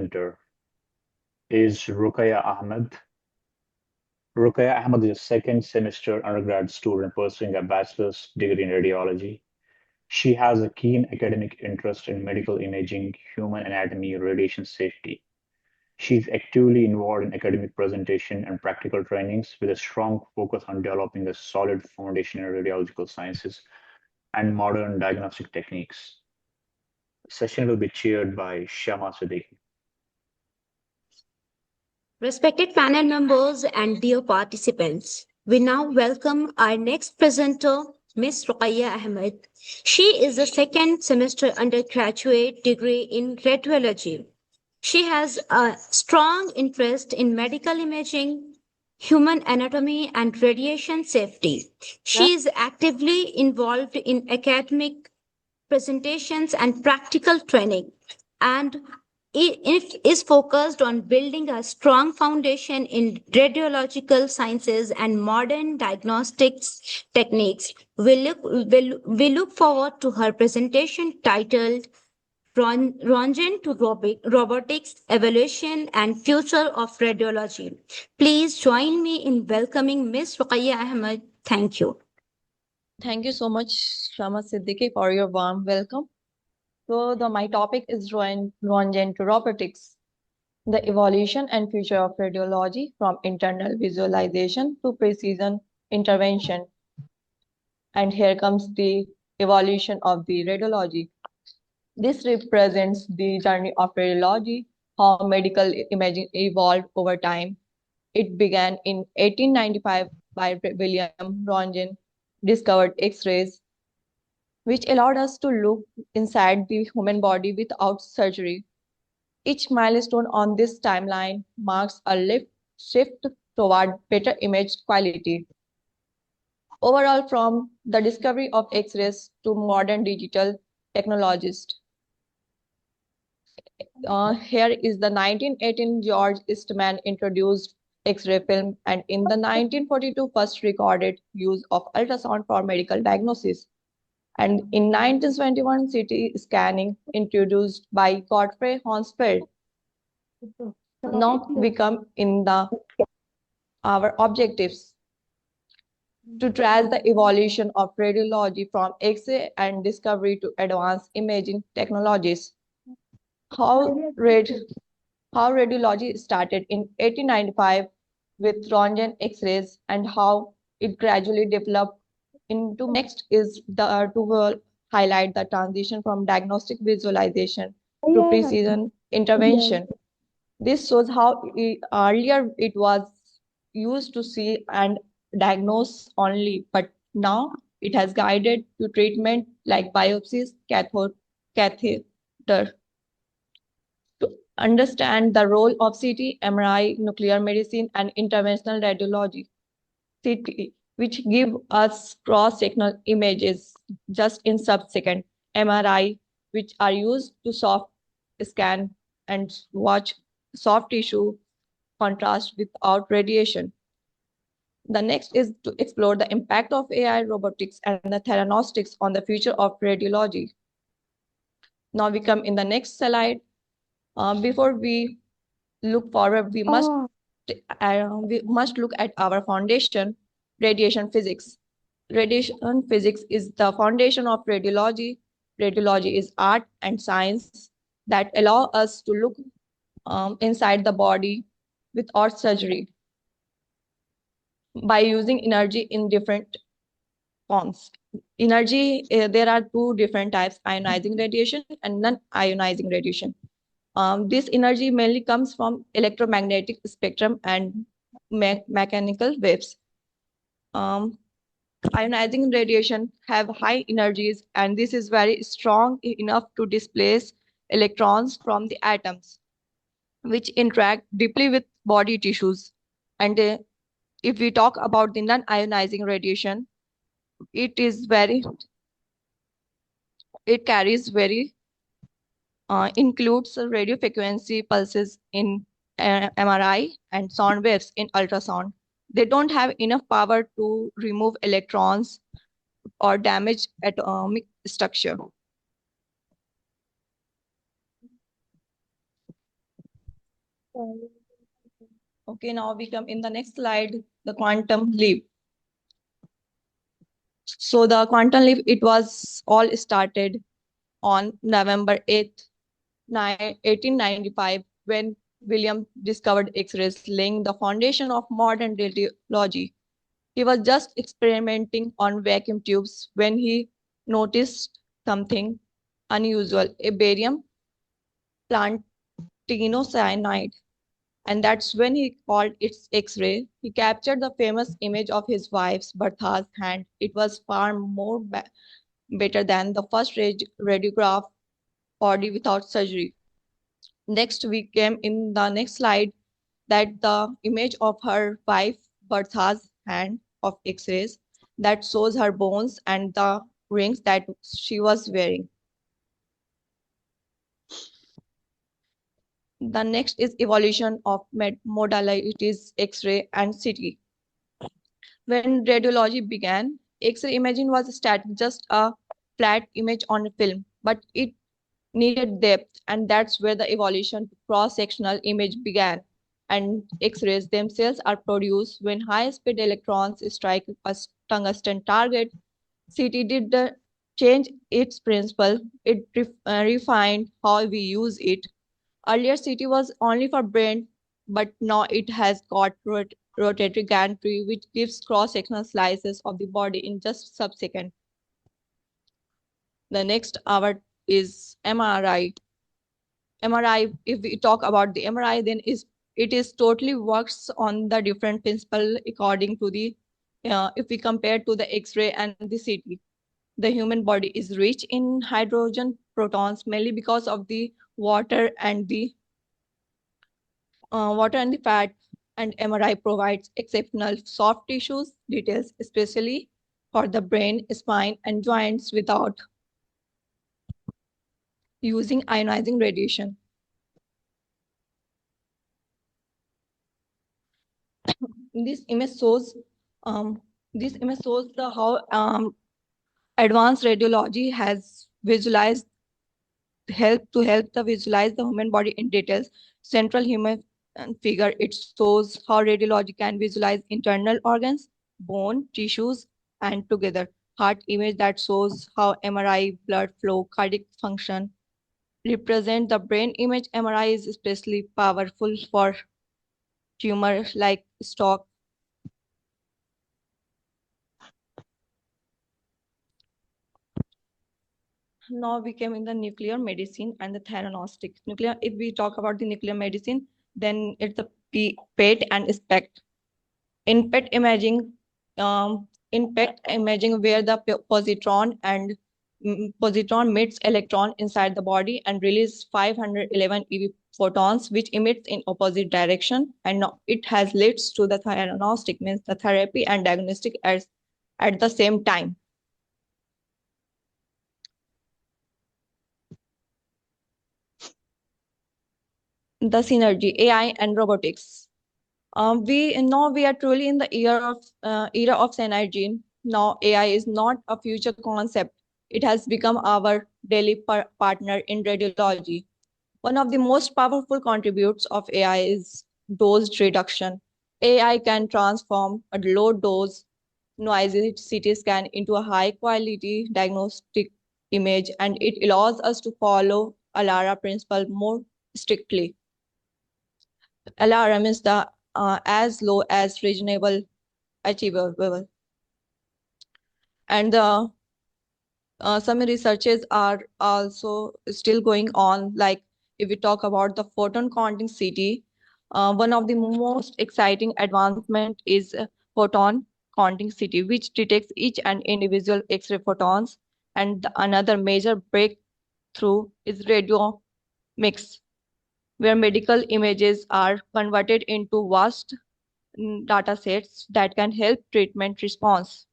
presenter is Ruquaiya Ahmed. Ruquaiya Ahmed is a second semester undergrad student pursuing a bachelor's degree in radiology. She has a keen academic interest in medical imaging, human anatomy, radiation safety. She is actively involved in academic presentation and practical trainings with a strong focus on developing a solid foundation in radiological sciences and modern diagnostic techniques. The session will be chaired by Shama Siddiqui. Respected panel members and dear participants, we now welcome our next presenter, Ms. Ruquaiya Ahmed. She is a second semester undergraduate degree in radiology. She has a strong interest in medical imaging, human anatomy, and radiation safety. She is actively involved in academic presentations and practical training, and it is focused on building a strong foundation in radiological sciences and modern diagnostics techniques. We look forward to her presentation titled Rongen to Robotics, Evolution and Future of Radiology. Please join me in welcoming Ms. Ruqayya Ahmed. Thank you. Thank you so much, Shama Siddiqui, for your warm welcome. So my topic is Rongen to Robotics, the evolution and future of radiology from internal visualization to precision intervention. And here comes the evolution of the radiology. This represents the journey of radiology, how medical imaging evolved over time. It began in 1895 by William Röntgen, discovered X-rays, which allowed us to look inside the human body without surgery. Each milestone on this timeline marks a shift toward better image quality. Overall, from the discovery of X-rays to modern digital technologies. Here is the 1918 George Eastman introduced X-ray film, and in the 1942 first recorded use of ultrasound for medical diagnosis. And in 1921 CT scanning introduced by Godfrey Hounsfield. Now we come in our objectives to trace the evolution of radiology from X-ray and discovery to advanced imaging technologies. How radiology started in 1895 with Röntgen X-rays and how it gradually developed into next is to highlight the transition from diagnostic visualization to precision intervention. This shows how earlier it was used to see and diagnose only, but now it has guided to treatment like biopsies, catheter. To understand the role of CT, MRI, nuclear medicine, and interventional radiology. CT, which give us cross-sectional images just in sub-second. MRI, which are used to soft scan and watch soft tissue contrast without radiation. The next is to explore the impact of AI, robotics, and the theranostics on the future of radiology. Now we come in the next slide. Before we look forward, we must look at our foundation, radiation physics. Radiation physics is the foundation of radiology. Radiology is art and science that allow us to look inside the body without surgery by using energy in different forms. Energy, there are two different types, ionizing radiation and non-ionizing radiation. This energy mainly comes from electromagnetic spectrum and mechanical waves. Ionizing radiation have high energies, and this is very strong enough to displace electrons from the atoms, which interact deeply with body tissues. And if we talk about the non-ionizing radiation, it carries very includes radio frequency pulses in MRI and sound waves in ultrasound. They don't have enough power to remove electrons or damage atomic structure. Okay, now we come in the next slide, the quantum leap. So the quantum leap, it was all started on November 8th, 1895, when William discovered X-rays, laying the foundation of modern radiology. He was just experimenting on vacuum tubes when he noticed something unusual, a barium plantinocyanide. And that's when he called it X-ray. He captured the famous image of his wife's Bertha's hand. It was far more better than the first radiograph body without surgery. Next, we came in the next slide that the image of her wife Bertha's hand of X-rays that shows her bones and the rings that she was wearing. The next is evolution of modalities X-ray and CT. When radiology began, X-ray imaging was static, just a flat image on a film, but it needed depth, and that's where the evolution to cross-sectional image began. And X-rays themselves are produced when high-speed electrons strike a tungsten target. CT did the change its principle. It refined how we use it. Earlier, CT was only for brain, but now it has got rotatory gantry, which gives cross-sectional slices of the body in just sub-second. The next hour is MRI. MRI, if we talk about the MRI, then it is totally works on the different principle according to the, if we compare to the X-ray and the CT. The human body is rich in hydrogen protons, mainly because of the water and the fat, and MRI provides exceptional soft tissues details, especially for the brain, spine, and joints without using ionizing radiation. This image shows um, this image shows the how advanced radiology has visualized help to visualize the human body in details. Central human figure, it shows how radiology can visualize internal organs, bone, tissues, and together. Heart image that shows how MRI, blood flow, cardiac function represent the brain image. MRI is especially powerful for tumors like stroke. Now we came in the nuclear medicine and the theranostic. Nuclear, if we talk about the nuclear medicine, then it's the PET and SPECT. In PET imaging, where the positron and positron meets electron inside the body and release 511 ev photons, which emits in opposite direction, and now it has leads to the theranostic, means the therapy and diagnostic at the same time. The synergy, AI and robotics. We are truly in the era of synergy. Now AI is not a future concept. It has become our daily partner in radiology. One of the most powerful contributes of AI is dose reduction. AI can transform a low dose noisy CT scan into a high quality diagnostic image, and it allows us to follow ALARA principle more strictly. ALARM is the as low as reasonable achievable. And the some researches are also still going on. Like if we talk about the photon counting CT, one of the most exciting advancement is photon counting CT, which detects each and individual X-ray photons. And another major breakthrough is radio mix, where medical images are converted into vast data sets that can help treatment response.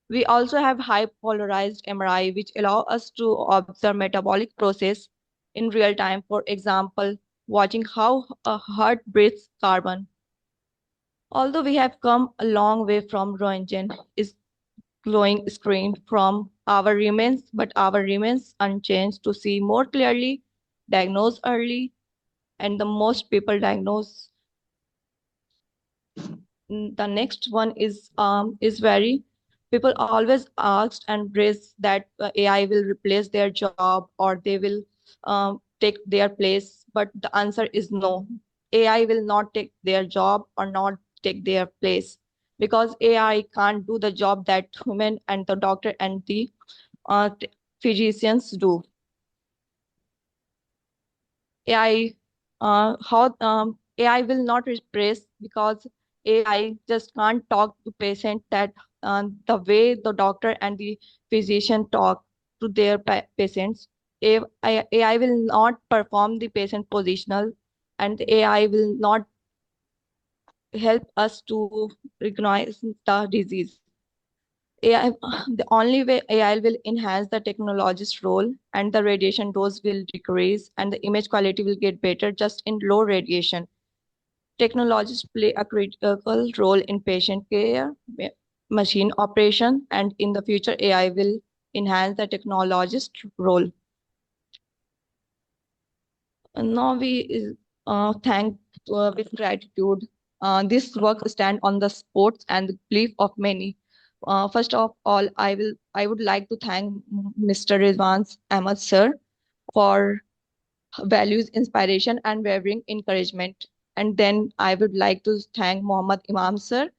We also have high polarized MRI, which allow us to observe metabolic process in real time. For example, watching how a heart breathes carbon. Although we have come a long way from Roentgen is glowing screen from our remains, but our remains unchanged to see more clearly, diagnose early, and the most people diagnose. The next one is very people always asked and raise that AI will replace their job or they will take their place, but the answer is no. AI will not take their job or not take their place, because AI can't do the job that human and the doctor and the uh, t- physicians do. AI, how AI will not replace, because AI just can't talk to patient that the way the doctor and the physician talk to their patients. AI will not perform the patient positional, and AI will not help us to recognize the disease. AI, the only way AI will enhance the technologist's role, and the radiation dose will decrease and the image quality will get better just in low radiation. Technologists play a critical role in patient care, machine operation, and in the future, AI will enhance the technologist role. And now we thank with gratitude. This work stand on the sports and the belief of many. First of all, I would like to thank Mr. Rizwan Ahmed sir for values, inspiration, and wavering encouragement. And then I would like to thank Mohammad Imam sir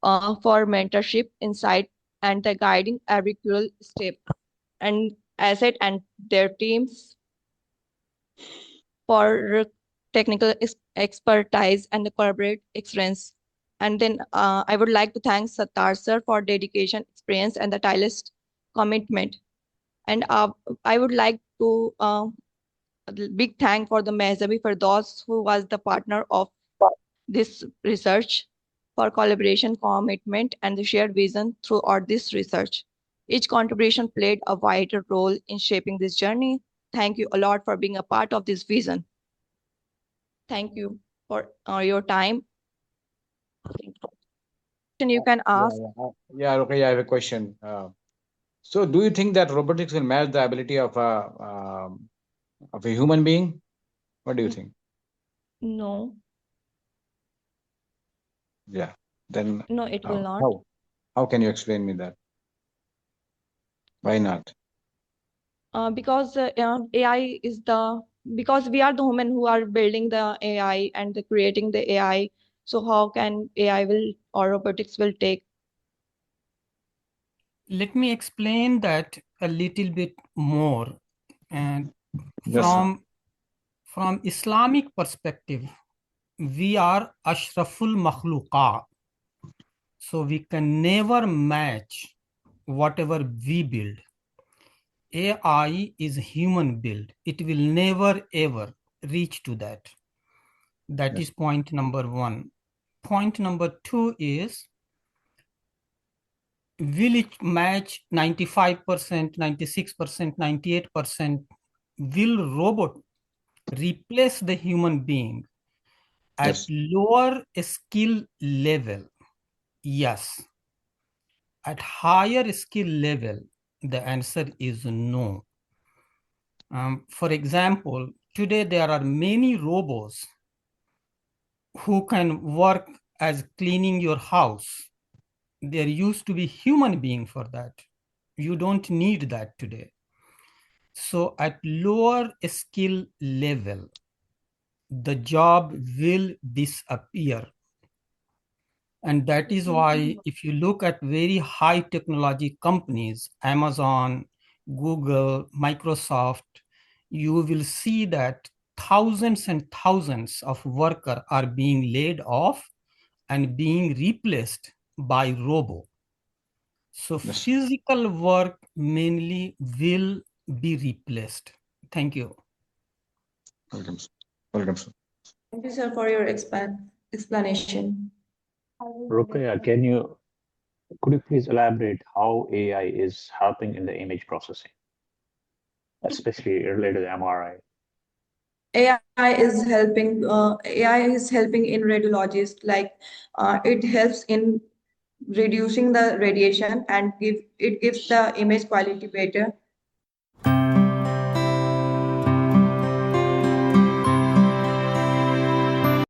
for mentorship, insight, and the guiding every crucial step. And Asset and their teams for technical expertise and the corporate experience. And then I would like to thank Sattar sir for dedication, experience, and the tireless commitment. And I would like to a big thank for the Mehzabi Firdaus, who was the partner of this research, for collaboration, commitment, and the shared vision throughout this research. Each contribution played a vital role in shaping this journey. Thank you a lot for being a part of this vision. Thank you for your time. You can ask. Yeah, okay, I have a question. So do you think that robotics will match the ability of a human being? What do you think? No, Yeah. Then no, it will not. how can you explain me that? Why not? Because AI is because we are the human who are building the AI and the creating the AI. So how can AI will or robotics will take? Let me explain that a little bit more. And Yes, sir. from Islamic perspective, we are ashraful makhluqat. So we can never match whatever we build. AI is human build. It will never ever reach to that. That Yes. is point number one. Point number two is, will it match 95%, 96%, 98%? Will robot replace the human being at Yes. lower skill level? Yes. At higher skill level, the answer is no. For example, today there are many robots who can work as cleaning your house. There used to be human being for that. You don't need that today. So at lower skill level, the job will disappear. And that is why if you look at very high technology companies, Amazon, Google, Microsoft, you will see that thousands and thousands of workers are being laid off and being replaced by robo. So Yes. physical work mainly will be replaced. Thank you. Welcome, sir. Welcome, sir. Thank you, sir, for your explanation. Ruquaiya, could you please elaborate how AI is helping in the image processing, especially related to MRI? AI is helping in radiologists, like it helps in reducing the radiation and gives the image quality better.